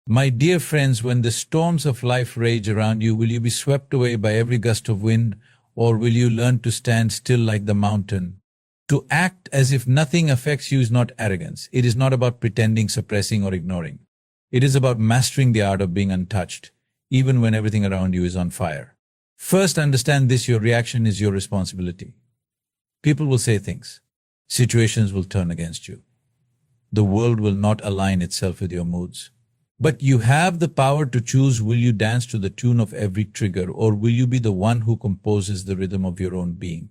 My dear friends, when the storms of life rage around you, will you be swept away by every gust of wind, or will you learn to stand still like the mountain? To act as if nothing affects you is not arrogance. It is not about pretending, suppressing, or ignoring. It is about mastering the art of being untouched, even when everything around you is on fire. First, understand this: your reaction is your responsibility. People will say things. Situations will turn against you. The world will not align itself with your moods. But you have the power to choose: will you dance to the tune of every trigger, or will you be the one who composes the rhythm of your own being?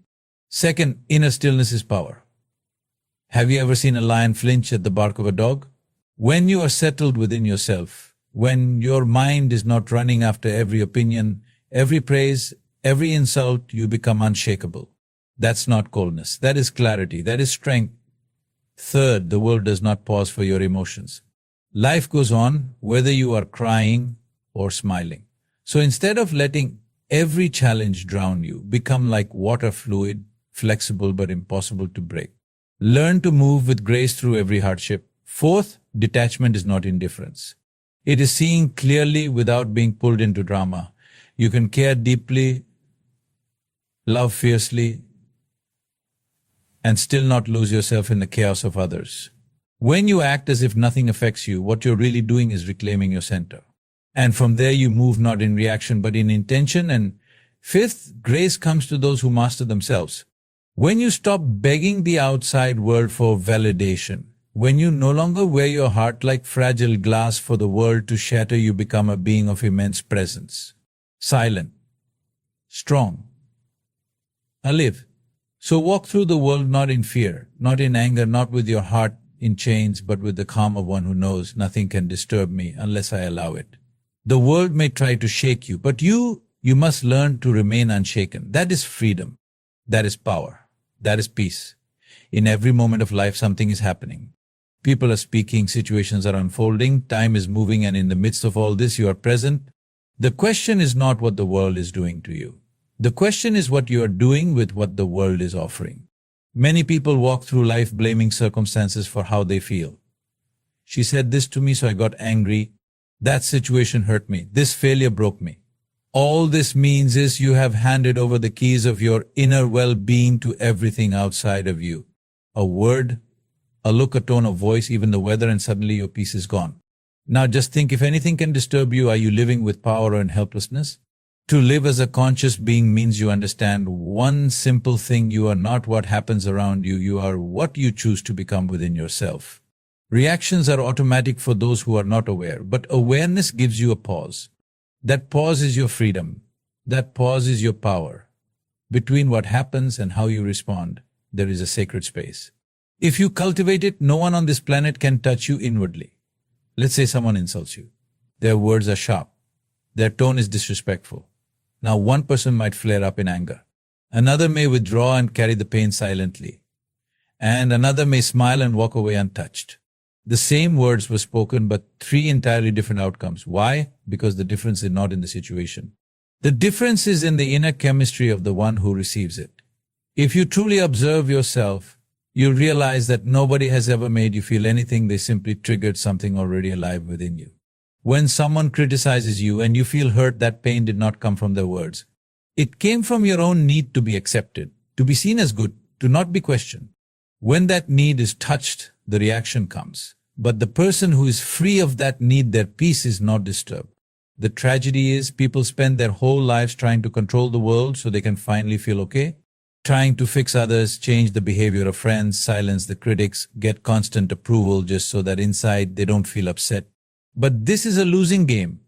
Second, inner stillness is power. Have you ever seen a lion flinch at the bark of a dog? When you are settled within yourself, when your mind is not running after every opinion, every praise, every insult, you become unshakable. That's not coldness. That is clarity. That is strength. Third, the world does not pause for your emotions. Life goes on whether you are crying or smiling. So instead of letting every challenge drown you, become like water, fluid, flexible but impossible to break. Learn to move with grace through every hardship. Fourth, detachment is not indifference. It is seeing clearly without being pulled into drama. You can care deeply, love fiercely, and still not lose yourself in the chaos of others. When you act as if nothing affects you, what you're really doing is reclaiming your center. And from there you move not in reaction but in intention. And fifth, grace comes to those who master themselves. When you stop begging the outside world for validation, when you no longer wear your heart like fragile glass for the world to shatter, you become a being of immense presence. Silent, strong, alive. So walk through the world not in fear, not in anger, not with your heart in chains, but with the calm of one who knows nothing can disturb me unless I allow it. The world may try to shake you, but you must learn to remain unshaken. That is freedom. That is power. That is peace. In every moment of life, something is happening. People are speaking, situations are unfolding, time is moving, and in the midst of all this, you are present. The question is not what the world is doing to you. The question is what you are doing with what the world is offering. Many people walk through life blaming circumstances for how they feel. She said this to me, so I got angry. That situation hurt me. This failure broke me. All this means is you have handed over the keys of your inner well-being to everything outside of you. A word, a look, a tone of voice, even the weather, and suddenly your peace is gone. Now just think, if anything can disturb you, are you living with power or in helplessness? To live as a conscious being means you understand one simple thing: you are not what happens around you, you are what you choose to become within yourself. Reactions are automatic for those who are not aware, but awareness gives you a pause. That pause is your freedom. That pause is your power. Between what happens and how you respond, there is a sacred space. If you cultivate it, no one on this planet can touch you inwardly. Let's say someone insults you. Their words are sharp. Their tone is disrespectful. Now one person might flare up in anger. Another may withdraw and carry the pain silently. And another may smile and walk away untouched. The same words were spoken, but three entirely different outcomes. Why? Because the difference is not in the situation. The difference is in the inner chemistry of the one who receives it. If you truly observe yourself, you'll realize that nobody has ever made you feel anything. They simply triggered something already alive within you. When someone criticizes you and you feel hurt, that pain did not come from their words. It came from your own need to be accepted, to be seen as good, to not be questioned. When that need is touched, the reaction comes. But the person who is free of that need, their peace is not disturbed. The tragedy is people spend their whole lives trying to control the world so they can finally feel okay, trying to fix others, change the behavior of friends, silence the critics, get constant approval just so that inside they don't feel upset. But this is a losing game,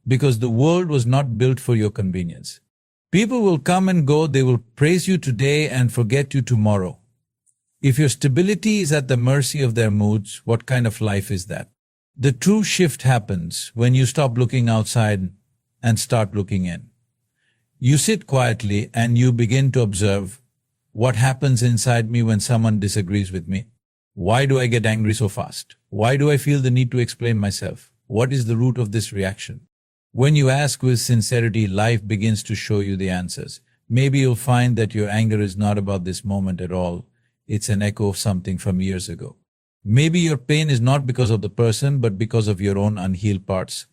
because the world was not built for your convenience. People will come and go, they will praise you today and forget you tomorrow. If your stability is at the mercy of their moods, what kind of life is that? The true shift happens when you stop looking outside and start looking in. You sit quietly and you begin to observe what happens inside me when someone disagrees with me. Why do I get angry so fast? Why do I feel the need to explain myself? What is the root of this reaction? When you ask with sincerity, life begins to show you the answers. Maybe you'll find that your anger is not about this moment at all. It's an echo of something from years ago. Maybe your pain is not because of the person, but because of your own unhealed parts.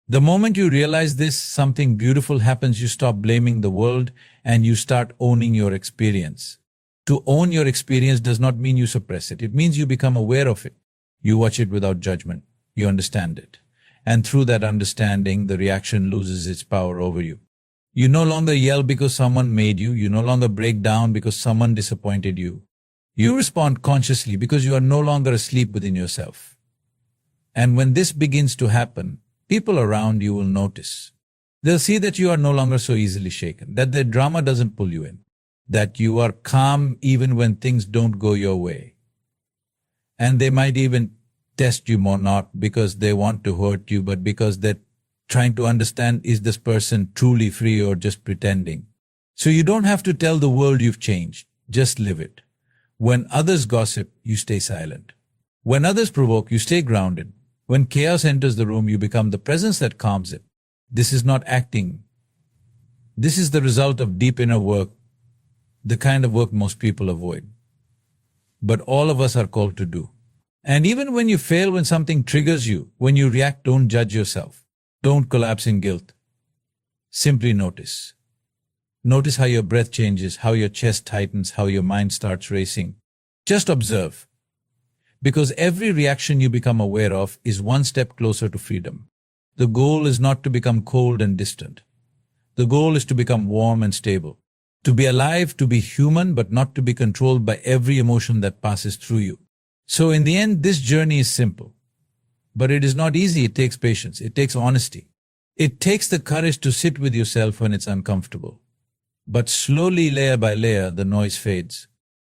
The moment you realize this, something beautiful happens. You stop blaming the world and you start owning your experience. To own your experience does not mean you suppress it. It means you become aware of it. You watch it without judgment. You understand it. And through that understanding, the reaction loses its power over you. You no longer yell because someone made you. You no longer break down because someone disappointed you. You respond consciously because you are no longer asleep within yourself. And when this begins to happen, people around you will notice. They'll see that you are no longer so easily shaken, that the drama doesn't pull you in, that you are calm even when things don't go your way. And they might even test you more, not because they want to hurt you, but because they're trying to understand, is this person truly free or just pretending? So you don't have to tell the world you've changed, just live it. When others gossip, you stay silent. When others provoke, you stay grounded. When chaos enters the room, you become the presence that calms it. This is not acting. This is the result of deep inner work, the kind of work most people avoid. But all of us are called to do. And even when you fail, when something triggers you, when you react, don't judge yourself. Don't collapse in guilt. Simply notice. Notice how your breath changes, how your chest tightens, how your mind starts racing. Just observe. Because every reaction you become aware of is one step closer to freedom. The goal is not to become cold and distant. The goal is to become warm and stable. To be alive, to be human, but not to be controlled by every emotion that passes through you. So in the end, this journey is simple. But it is not easy. It takes patience. It takes honesty. It takes the courage to sit with yourself when it's uncomfortable. But slowly, layer by layer, the noise fades.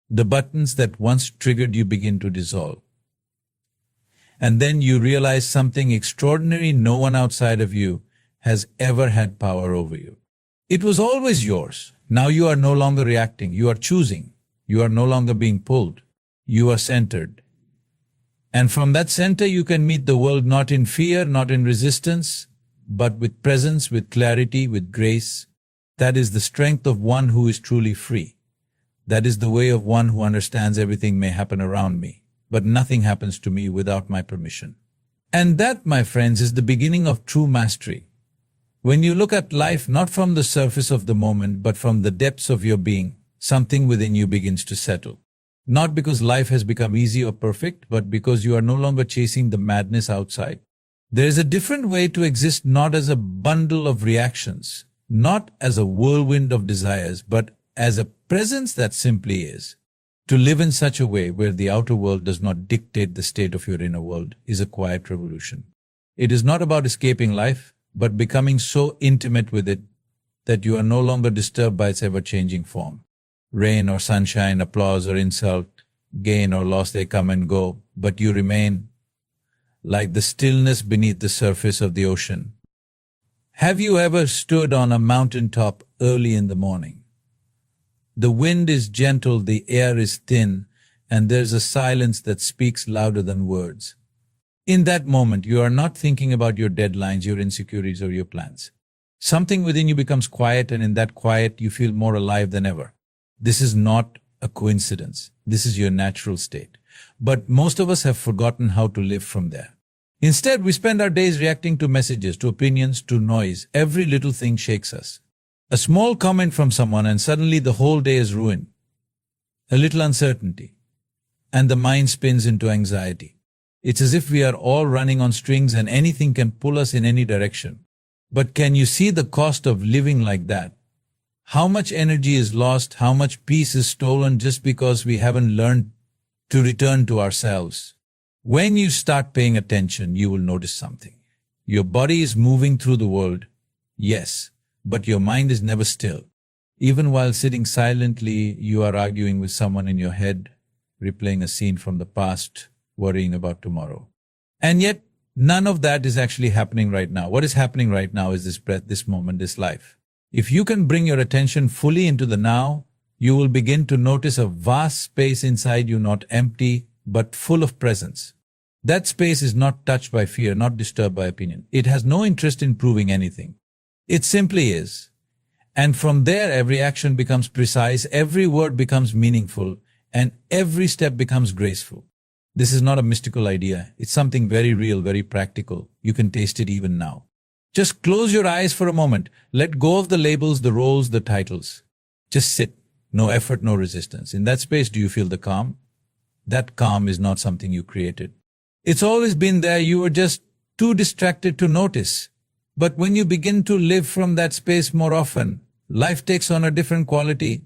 The buttons that once triggered you begin to dissolve. And then you realize something extraordinary. No one outside of you has ever had power over you. It was always yours. Now you are no longer reacting. You are choosing. You are no longer being pulled. You are centered. And from that center, you can meet the world not in fear, not in resistance, but with presence, with clarity, with grace. That is the strength of one who is truly free. That is the way of one who understands everything may happen around me, but nothing happens to me without my permission. And that, my friends, is the beginning of true mastery. When you look at life not from the surface of the moment, but from the depths of your being, something within you begins to settle. Not because life has become easy or perfect, but because you are no longer chasing the madness outside. There is a different way to exist, not as a bundle of reactions, not as a whirlwind of desires, but as a presence that simply is. To live in such a way where the outer world does not dictate the state of your inner world is a quiet revolution. It is not about escaping life, but becoming so intimate with it that you are no longer disturbed by its ever-changing form. Rain or sunshine, applause or insult, gain or loss, they come and go, but you remain like the stillness beneath the surface of the ocean. Have you ever stood on a mountaintop early in the morning? The wind is gentle, the air is thin, and there's a silence that speaks louder than words. In that moment, you are not thinking about your deadlines, your insecurities, or your plans. Something within you becomes quiet, and in that quiet, you feel more alive than ever. This is not a coincidence. This is your natural state. But most of us have forgotten how to live from there. Instead, we spend our days reacting to messages, to opinions, to noise. Every little thing shakes us. A small comment from someone and suddenly the whole day is ruined. A little uncertainty. And the mind spins into anxiety. It's as if we are all running on strings and anything can pull us in any direction. But can you see the cost of living like that? How much energy is lost, how much peace is stolen just because we haven't learned to return to ourselves. When you start paying attention, you will notice something. Your body is moving through the world, yes, but your mind is never still. Even while sitting silently, you are arguing with someone in your head, replaying a scene from the past, worrying about tomorrow. And yet, none of that is actually happening right now. What is happening right now is this breath, this moment, this life. If you can bring your attention fully into the now, you will begin to notice a vast space inside you, not empty, but full of presence. That space is not touched by fear, not disturbed by opinion. It has no interest in proving anything. It simply is. And from there, every action becomes precise, every word becomes meaningful, and every step becomes graceful. This is not a mystical idea. It's something very real, very practical. You can taste it even now. Just close your eyes for a moment. Let go of the labels, the roles, the titles. Just sit. No effort, no resistance. In that space, do you feel the calm? That calm is not something you created. It's always been there. You were just too distracted to notice. But when you begin to live from that space more often, life takes on a different quality.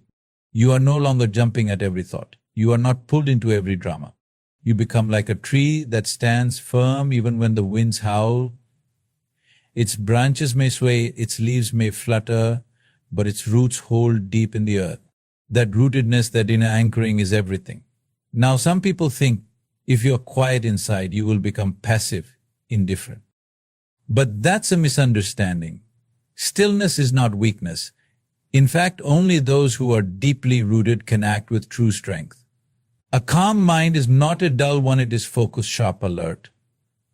You are no longer jumping at every thought. You are not pulled into every drama. You become like a tree that stands firm even when the winds howl. Its branches may sway, its leaves may flutter, but its roots hold deep in the earth. That rootedness, that inner anchoring is everything. Now, some people think if you're quiet inside, you will become passive, indifferent. But that's a misunderstanding. Stillness is not weakness. In fact, only those who are deeply rooted can act with true strength. A calm mind is not a dull one, it is focused, sharp, alert.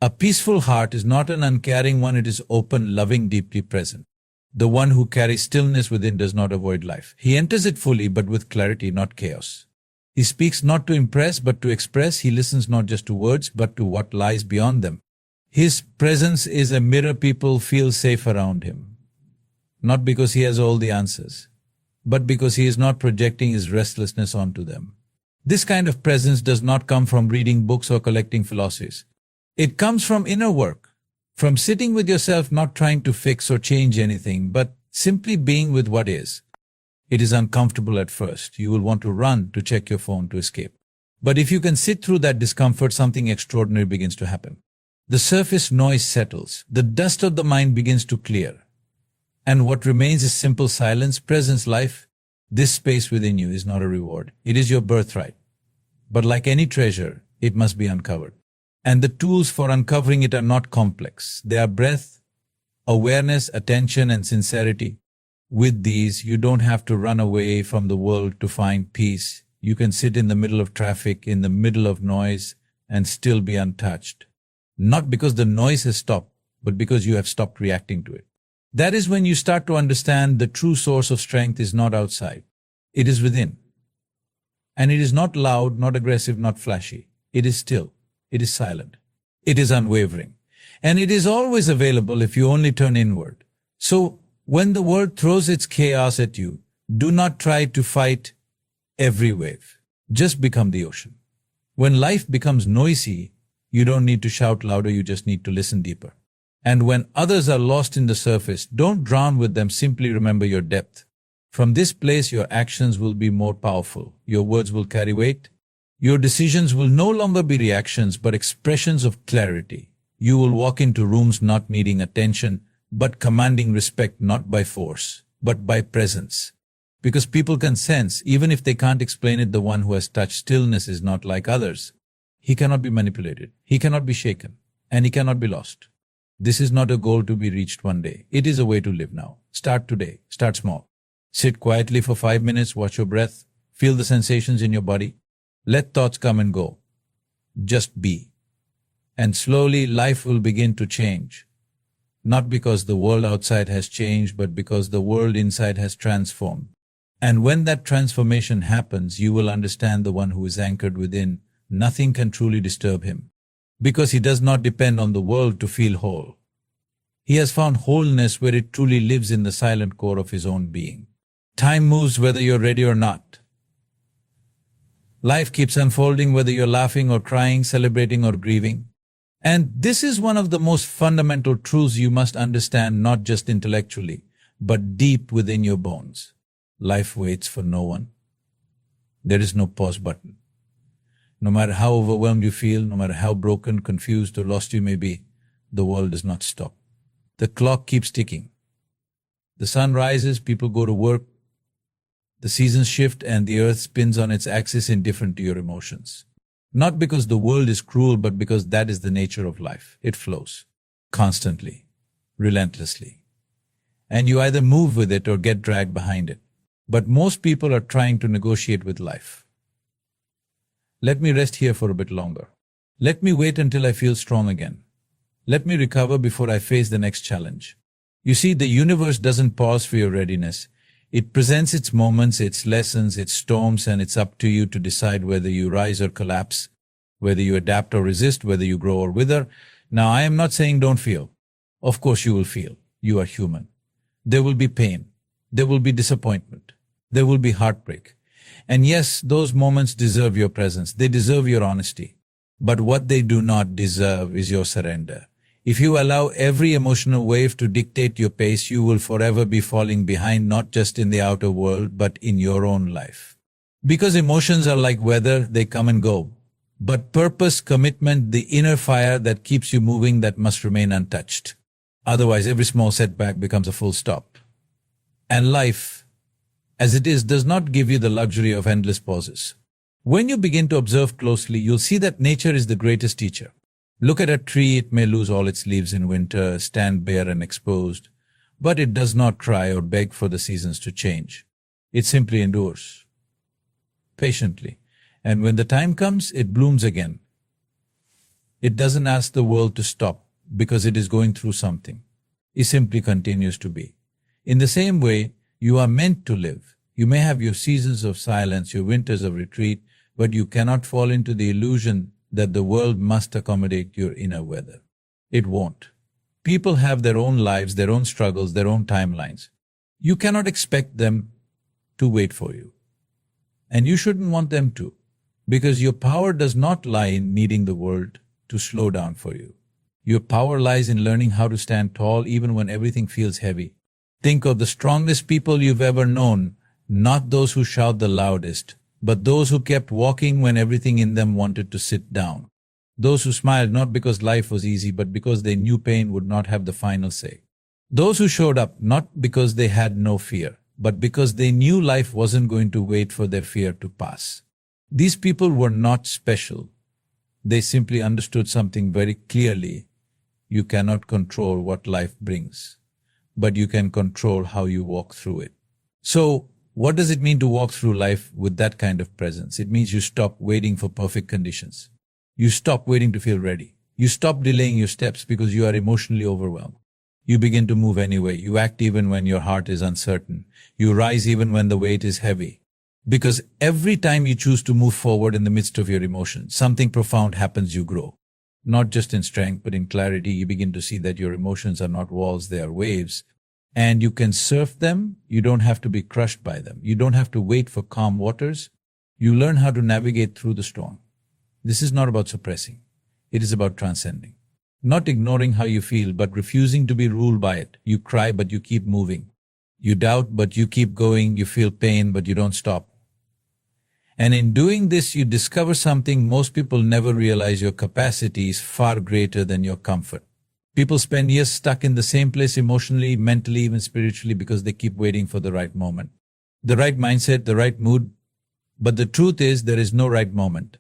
A peaceful heart is not an uncaring one, it is open, loving, deeply present. The one who carries stillness within does not avoid life. He enters it fully, but with clarity, not chaos. He speaks not to impress, but to express. He listens not just to words, but to what lies beyond them. His presence is a mirror. People feel safe around him. Not because he has all the answers, but because he is not projecting his restlessness onto them. This kind of presence does not come from reading books or collecting philosophies. It comes from inner work, from sitting with yourself, not trying to fix or change anything, but simply being with what is. It is uncomfortable at first. You will want to run, to check your phone, to escape. But if you can sit through that discomfort, something extraordinary begins to happen. The surface noise settles. The dust of the mind begins to clear. And what remains is simple silence, presence, life. This space within you is not a reward. It is your birthright. But like any treasure, it must be uncovered. And the tools for uncovering it are not complex. They are breath, awareness, attention, and sincerity. With these, you don't have to run away from the world to find peace. You can sit in the middle of traffic, in the middle of noise, and still be untouched. Not because the noise has stopped, but because you have stopped reacting to it. That is when you start to understand the true source of strength is not outside. It is within. And it is not loud, not aggressive, not flashy. It is still. It is silent. It is unwavering. And it is always available if you only turn inward. So, when the world throws its chaos at you, do not try to fight every wave. Just become the ocean. When life becomes noisy, you don't need to shout louder, you just need to listen deeper. And when others are lost in the surface, don't drown with them, simply remember your depth. From this place, your actions will be more powerful. Your words will carry weight. Your decisions will no longer be reactions, but expressions of clarity. You will walk into rooms not needing attention, but commanding respect, not by force, but by presence. Because people can sense, even if they can't explain it, the one who has touched stillness is not like others. He cannot be manipulated, he cannot be shaken, and he cannot be lost. This is not a goal to be reached one day. It is a way to live now. Start today. Start small. Sit quietly for 5 minutes, watch your breath, feel the sensations in your body. Let thoughts come and go. Just be. And slowly life will begin to change. Not because the world outside has changed, but because the world inside has transformed. And when that transformation happens, you will understand the one who is anchored within. Nothing can truly disturb him, because he does not depend on the world to feel whole. He has found wholeness where it truly lives in the silent core of his own being. Time moves whether you're ready or not. Life keeps unfolding whether you're laughing or crying, celebrating or grieving. And this is one of the most fundamental truths you must understand, not just intellectually, but deep within your bones. Life waits for no one. There is no pause button. No matter how overwhelmed you feel, no matter how broken, confused or lost you may be, the world does not stop. The clock keeps ticking. The sun rises, people go to work, the seasons shift, and the earth spins on its axis indifferent to your emotions. Not because the world is cruel, but because that is the nature of life. It flows, constantly, relentlessly. And you either move with it or get dragged behind it. But most people are trying to negotiate with life. Let me rest here for a bit longer. Let me wait until I feel strong again. Let me recover before I face the next challenge. You see, the universe doesn't pause for your readiness. It presents its moments, its lessons, its storms, and it's up to you to decide whether you rise or collapse. whether you adapt or resist, whether you grow or wither. Now, I am not saying don't feel. Of course you will feel. You are human. There will be pain. There will be disappointment. There will be heartbreak. And yes, those moments deserve your presence. They deserve your honesty. But what they do not deserve is your surrender. If you allow every emotional wave to dictate your pace, you will forever be falling behind, not just in the outer world, but in your own life. Because emotions are like weather, they come and go. But purpose, commitment, the inner fire that keeps you moving, that must remain untouched. Otherwise, every small setback becomes a full stop. And life, as it is, does not give you the luxury of endless pauses. When you begin to observe closely, you'll see that nature is the greatest teacher. Look at a tree, it may lose all its leaves in winter, stand bare and exposed, but it does not cry or beg for the seasons to change. It simply endures, patiently, and when the time comes, it blooms again. It doesn't ask the world to stop because it is going through something. It simply continues to be. In the same way, you are meant to live. You may have your seasons of silence, your winters of retreat, but you cannot fall into the illusion that the world must accommodate your inner weather. It won't. People have their own lives, their own struggles, their own timelines. You cannot expect them to wait for you. And you shouldn't want them to, because your power does not lie in needing the world to slow down for you. Your power lies in learning how to stand tall even when everything feels heavy. Think of the strongest people you've ever known, not those who shout the loudest, but those who kept walking when everything in them wanted to sit down. Those who smiled not because life was easy, but because they knew pain would not have the final say. Those who showed up not because they had no fear, but because they knew life wasn't going to wait for their fear to pass. These people were not special. They simply understood something very clearly. You cannot control what life brings, but you can control how you walk through it. So, what does it mean to walk through life with that kind of presence? It means you stop waiting for perfect conditions. You stop waiting to feel ready. You stop delaying your steps because you are emotionally overwhelmed. You begin to move anyway. You act even when your heart is uncertain. You rise even when the weight is heavy. Because every time you choose to move forward in the midst of your emotions, something profound happens. You grow. Not just in strength, but in clarity. You begin to see that your emotions are not walls, they are waves. And you can surf them. You don't have to be crushed by them. You don't have to wait for calm waters. You learn how to navigate through the storm. This is not about suppressing. It is about transcending. Not ignoring how you feel, but refusing to be ruled by it. You cry, but you keep moving. You doubt, but you keep going. You feel pain, but you don't stop. And in doing this, you discover something most people never realize: your capacity is far greater than your comfort. People spend years stuck in the same place emotionally, mentally, even spiritually, because they keep waiting for the right moment. The right mindset, the right mood. But the truth is, there is no right moment.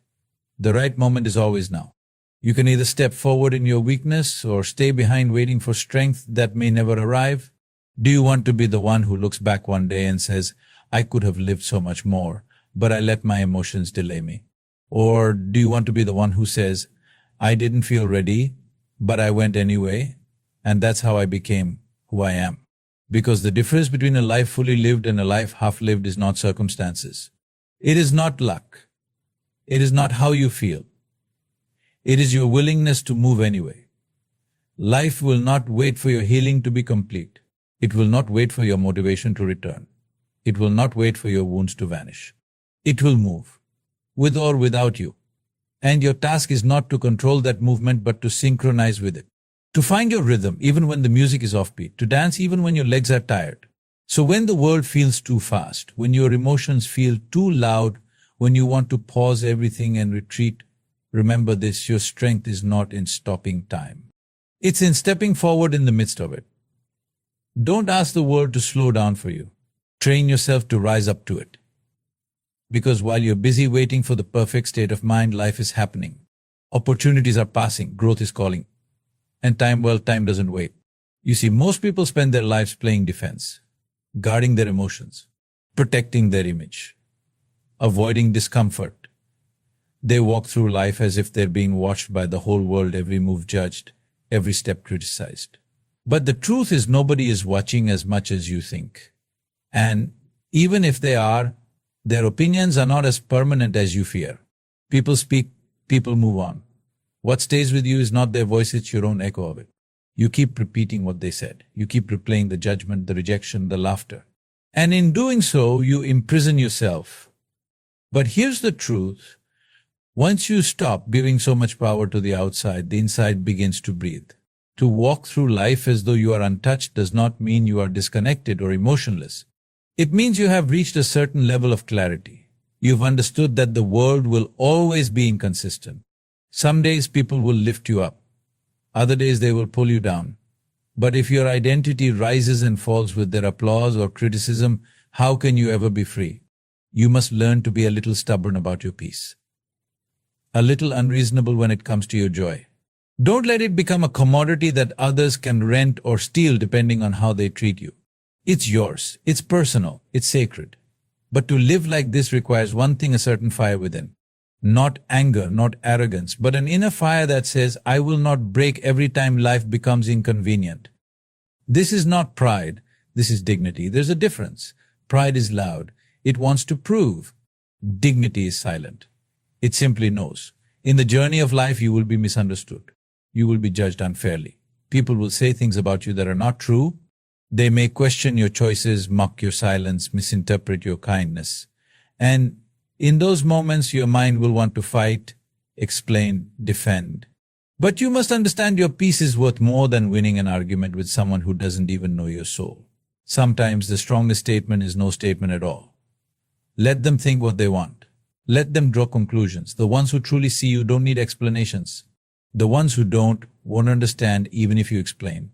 The right moment is always now. You can either step forward in your weakness or stay behind waiting for strength that may never arrive. Do you want to be the one who looks back one day and says, I could have lived so much more, but I let my emotions delay me? Or do you want to be the one who says, I didn't feel ready, but I went anyway, and that's how I became who I am? Because the difference between a life fully lived and a life half lived is not circumstances. It is not luck. It is not how you feel. It is your willingness to move anyway. Life will not wait for your healing to be complete. It will not wait for your motivation to return. It will not wait for your wounds to vanish. It will move, with or without you. And your task is not to control that movement, but to synchronize with it. To find your rhythm even when the music is offbeat. To dance even when your legs are tired. So when the world feels too fast, when your emotions feel too loud, when you want to pause everything and retreat, remember this: your strength is not in stopping time. It's in stepping forward in the midst of it. Don't ask the world to slow down for you. Train yourself to rise up to it. Because while you're busy waiting for the perfect state of mind, life is happening. Opportunities are passing, growth is calling. And time doesn't wait. You see, most people spend their lives playing defense, guarding their emotions, protecting their image, avoiding discomfort. They walk through life as if they're being watched by the whole world, every move judged, every step criticized. But the truth is, nobody is watching as much as you think. And even if they are, their opinions are not as permanent as you fear. People speak People move on. What stays with you is not their voice, it's your own echo of it. You keep repeating what they said. You keep replaying the judgment, the rejection, the laughter. And in doing so, you imprison yourself. But here's the truth. Once you stop giving so much power to the outside, the inside begins to breathe. To walk through life as though you are untouched does not mean you are disconnected or emotionless. It means you have reached a certain level of clarity. You've understood that the world will always be inconsistent. Some days people will lift you up. Other days they will pull you down. But if your identity rises and falls with their applause or criticism, how can you ever be free? You must learn to be a little stubborn about your peace. A little unreasonable when it comes to your joy. Don't let it become a commodity that others can rent or steal depending on how they treat you. It's yours. It's personal. It's sacred. But to live like this requires one thing, a certain fire within. Not anger, not arrogance, but an inner fire that says, I will not break every time life becomes inconvenient. This is not pride. This is dignity. There's a difference. Pride is loud. It wants to prove. Dignity is silent. It simply knows. In the journey of life, you will be misunderstood. You will be judged unfairly. People will say things about you that are not true. They may question your choices, mock your silence, misinterpret your kindness. And in those moments, your mind will want to fight, explain, defend. But you must understand your peace is worth more than winning an argument with someone who doesn't even know your soul. Sometimes the strongest statement is no statement at all. Let them think what they want. Let them draw conclusions. The ones who truly see you don't need explanations. The ones who don't won't understand even if you explain.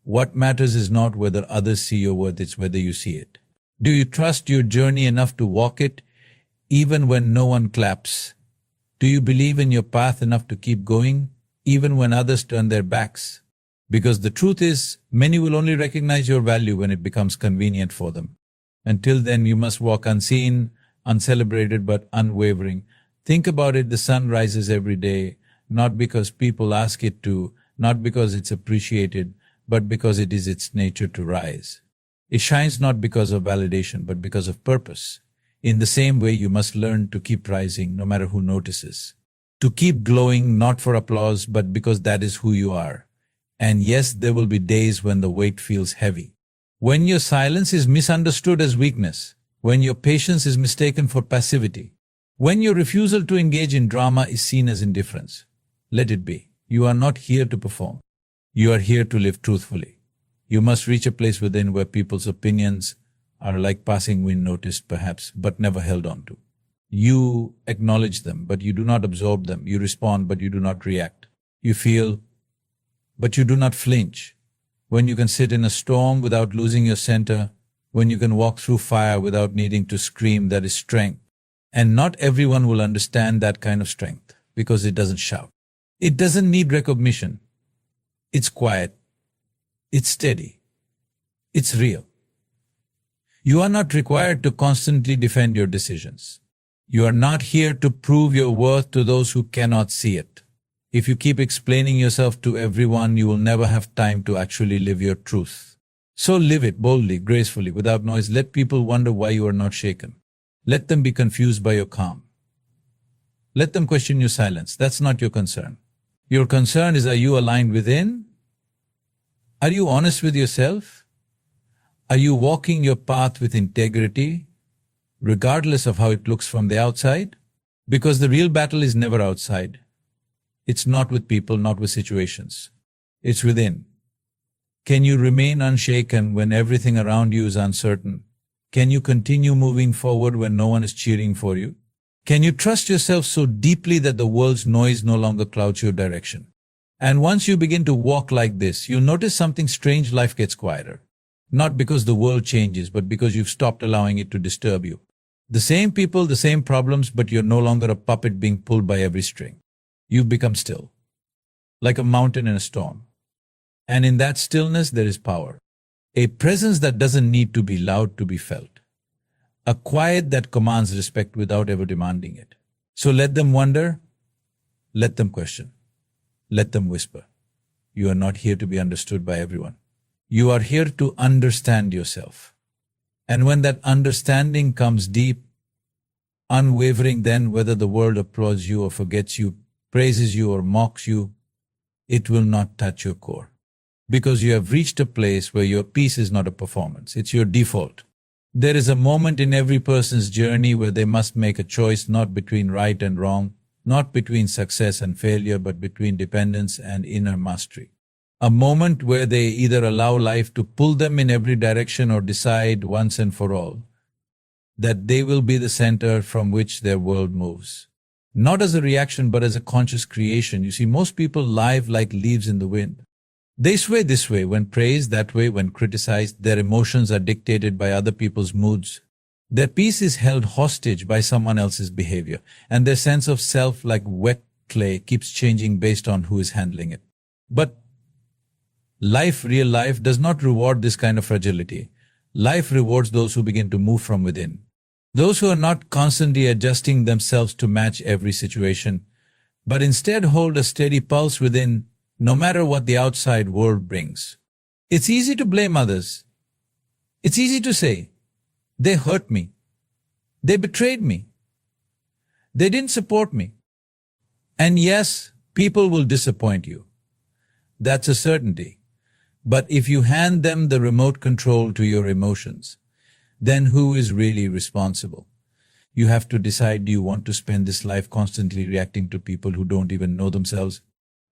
What matters is not whether others see your worth, it's whether you see it. Do you trust your journey enough to walk it, even when no one claps? Do you believe in your path enough to keep going, even when others turn their backs? Because the truth is, many will only recognize your value when it becomes convenient for them. Until then, you must walk unseen, uncelebrated, but unwavering. Think about it, the sun rises every day, not because people ask it to, not because it's appreciated, but because it is its nature to rise. It shines not because of validation, but because of purpose. In the same way, you must learn to keep rising, no matter who notices. To keep glowing, not for applause, but because that is who you are. And yes, there will be days when the weight feels heavy. When your silence is misunderstood as weakness, when your patience is mistaken for passivity, when your refusal to engage in drama is seen as indifference. Let it be. You are not here to perform. You are here to live truthfully. You must reach a place within where people's opinions are like passing wind, noticed perhaps, but never held on to. You acknowledge them, but you do not absorb them. You respond, but you do not react. You feel, but you do not flinch. When you can sit in a storm without losing your center, when you can walk through fire without needing to scream, that is strength. And not everyone will understand that kind of strength, because it doesn't shout. It doesn't need recognition. It's quiet. It's steady. It's real. You are not required to constantly defend your decisions. You are not here to prove your worth to those who cannot see it. If you keep explaining yourself to everyone, you will never have time to actually live your truth. So live it boldly, gracefully, without noise. Let people wonder why you are not shaken. Let them be confused by your calm. Let them question your silence. That's not your concern. Your concern is, are you aligned within? Are you honest with yourself? Are you walking your path with integrity, regardless of how it looks from the outside? Because the real battle is never outside. It's not with people, not with situations. It's within. Can you remain unshaken when everything around you is uncertain? Can you continue moving forward when no one is cheering for you? Can you trust yourself so deeply that the world's noise no longer clouds your direction? And once you begin to walk like this, you'll notice something strange. Life gets quieter. Not because the world changes, but because you've stopped allowing it to disturb you. The same people, the same problems, but you're no longer a puppet being pulled by every string. You've become still, like a mountain in a storm. And in that stillness, there is power. A presence that doesn't need to be loud to be felt. A quiet that commands respect without ever demanding it. So let them wonder, let them question, let them whisper. You are not here to be understood by everyone. You are here to understand yourself. And when that understanding comes deep, unwavering, then whether the world applauds you or forgets you, praises you or mocks you, it will not touch your core. Because you have reached a place where your peace is not a performance, it's your default. There is a moment in every person's journey where they must make a choice not between right and wrong, not between success and failure, but between dependence and inner mastery. A moment where they either allow life to pull them in every direction or decide once and for all that they will be the center from which their world moves. Not as a reaction, but as a conscious creation. You see, most people live like leaves in the wind. They sway this way when praised, that way when criticized. Their emotions are dictated by other people's moods. Their peace is held hostage by someone else's behavior, and their sense of self, like wet clay, keeps changing based on who is handling it. But real life, does not reward this kind of fragility. Life rewards those who begin to move from within. Those who are not constantly adjusting themselves to match every situation, but instead hold a steady pulse within, no matter what the outside world brings. It's easy to blame others. It's easy to say, they hurt me. They betrayed me. They didn't support me. And yes, people will disappoint you. That's a certainty. But if you hand them the remote control to your emotions, then who is really responsible? You have to decide, do you want to spend this life constantly reacting to people who don't even know themselves?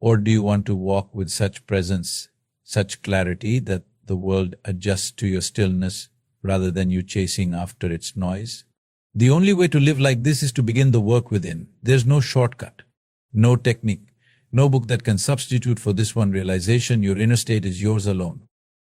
Or do you want to walk with such presence, such clarity that the world adjusts to your stillness rather than you chasing after its noise? The only way to live like this is to begin the work within. There's no shortcut, no technique, no book that can substitute for this one realization. Your inner state is yours alone.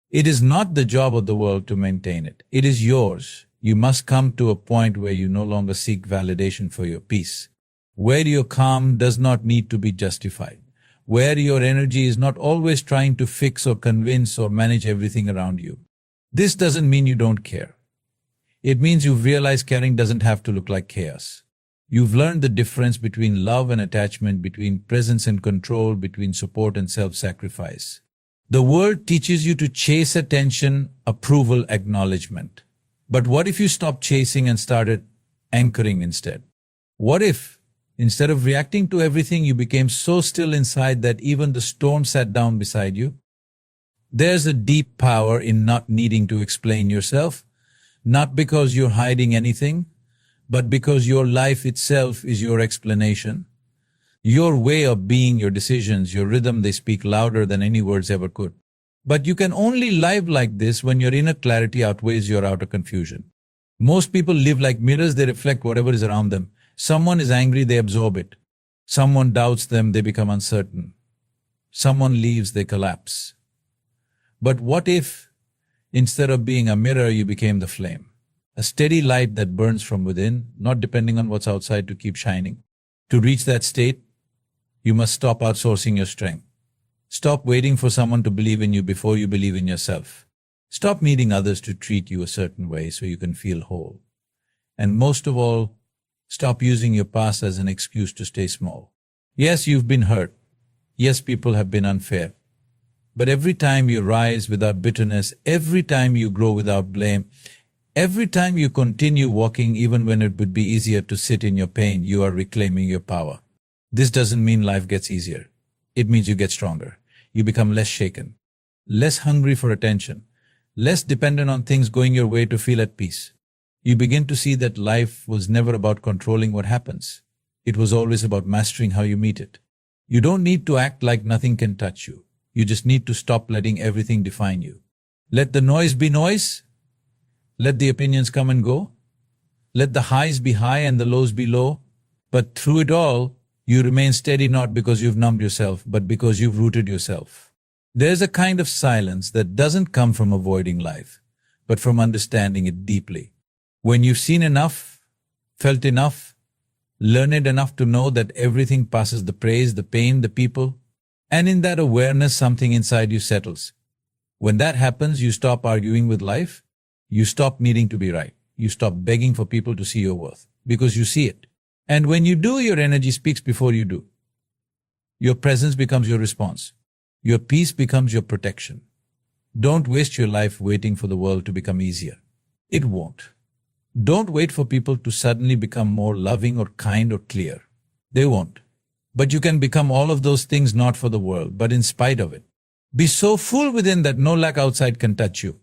It is not the job of the world to maintain it. It is yours. You must come to a point where you no longer seek validation for your peace, where your calm does not need to be justified, where your energy is not always trying to fix or convince or manage everything around you. This doesn't mean you don't care. It means you've realized caring doesn't have to look like chaos. You've learned the difference between love and attachment, between presence and control, between support and self-sacrifice. The world teaches you to chase attention, approval, acknowledgement. But what if you stopped chasing and started anchoring instead? What if, instead of reacting to everything, you became so still inside that even the storm sat down beside you? There's a deep power in not needing to explain yourself, not because you're hiding anything, but because your life itself is your explanation. Your way of being, your decisions, your rhythm, they speak louder than any words ever could. But you can only live like this when your inner clarity outweighs your outer confusion. Most people live like mirrors, they reflect whatever is around them. Someone is angry, they absorb it. Someone doubts them, they become uncertain. Someone leaves, they collapse. But what if, instead of being a mirror, you became the flame? A steady light that burns from within, not depending on what's outside to keep shining. To reach that state, you must stop outsourcing your strength. Stop waiting for someone to believe in you before you believe in yourself. Stop needing others to treat you a certain way so you can feel whole. And most of all, stop using your past as an excuse to stay small. Yes, you've been hurt. Yes, people have been unfair. But every time you rise without bitterness, every time you grow without blame, every time you continue walking even when it would be easier to sit in your pain, you are reclaiming your power. This doesn't mean life gets easier. It means you get stronger. You become less shaken, less hungry for attention, less dependent on things going your way to feel at peace. You begin to see that life was never about controlling what happens. It was always about mastering how you meet it. You don't need to act like nothing can touch you. You just need to stop letting everything define you. Let the noise be noise. Let the opinions come and go. Let the highs be high and the lows be low. But through it all, you remain steady not because you've numbed yourself, but because you've rooted yourself. There's a kind of silence that doesn't come from avoiding life, but from understanding it deeply. When you've seen enough, felt enough, learned enough to know that everything passes the praise, the pain, the people, and in that awareness something inside you settles. When that happens, you stop arguing with life. You stop needing to be right. You stop begging for people to see your worth, because you see it. And when you do, your energy speaks before you do. Your presence becomes your response. Your peace becomes your protection. Don't waste your life waiting for the world to become easier. It won't. Don't wait for people to suddenly become more loving or kind or clear. They won't. But you can become all of those things not for the world, but in spite of it. Be so full within that no lack outside can touch you.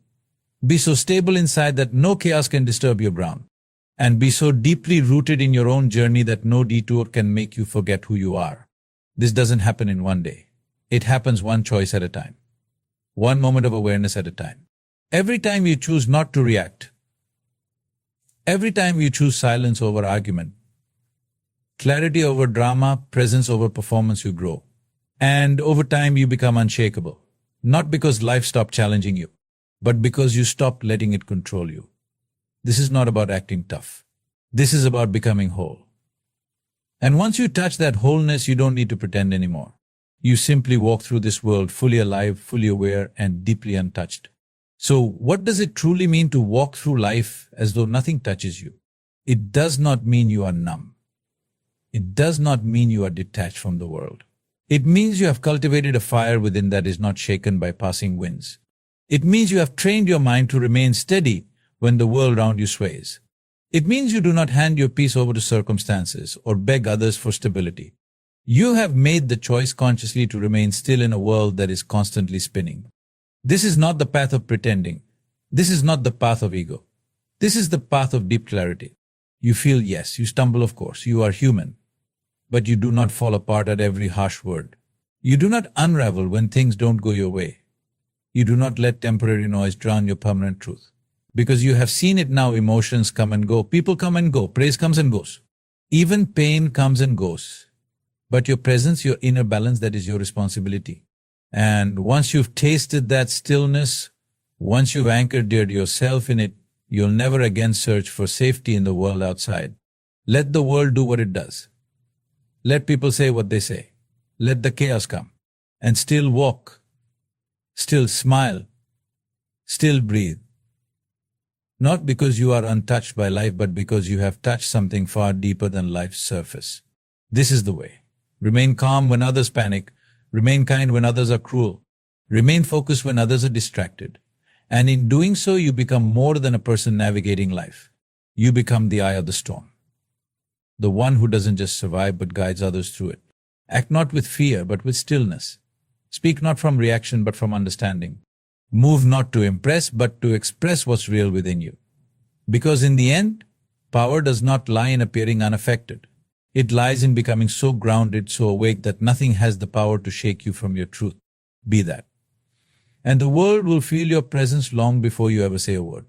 Be so stable inside that no chaos can disturb your ground. And be so deeply rooted in your own journey that no detour can make you forget who you are. This doesn't happen in one day. It happens one choice at a time. One moment of awareness at a time. Every time you choose not to react, every time you choose silence over argument, clarity over drama, presence over performance, you grow. And over time you become unshakable. Not because life stopped challenging you, but because you stopped letting it control you. This is not about acting tough. This is about becoming whole. And once you touch that wholeness, you don't need to pretend anymore. You simply walk through this world fully alive, fully aware, and deeply untouched. So what does it truly mean to walk through life as though nothing touches you? It does not mean you are numb. It does not mean you are detached from the world. It means you have cultivated a fire within that is not shaken by passing winds. It means you have trained your mind to remain steady when the world around you sways. It means you do not hand your peace over to circumstances or beg others for stability. You have made the choice consciously to remain still in a world that is constantly spinning. This is not the path of pretending. This is not the path of ego. This is the path of deep clarity. You feel, yes, you stumble, of course, you are human. But you do not fall apart at every harsh word. You do not unravel when things don't go your way. You do not let temporary noise drown your permanent truth. Because you have seen it now, emotions come and go, people come and go, praise comes and goes. Even pain comes and goes. But your presence, your inner balance, that is your responsibility. And once you've tasted that stillness, once you've anchored yourself in it, you'll never again search for safety in the world outside. Let the world do what it does. Let people say what they say. Let the chaos come. And still walk. Still smile. Still breathe. Not because you are untouched by life, but because you have touched something far deeper than life's surface. This is the way. Remain calm when others panic. Remain kind when others are cruel. Remain focused when others are distracted. And in doing so, you become more than a person navigating life. You become the eye of the storm. The one who doesn't just survive but guides others through it. Act not with fear but with stillness. Speak not from reaction but from understanding. Move not to impress, but to express what's real within you. Because in the end, power does not lie in appearing unaffected. It lies in becoming so grounded, so awake that nothing has the power to shake you from your truth. Be that. And the world will feel your presence long before you ever say a word.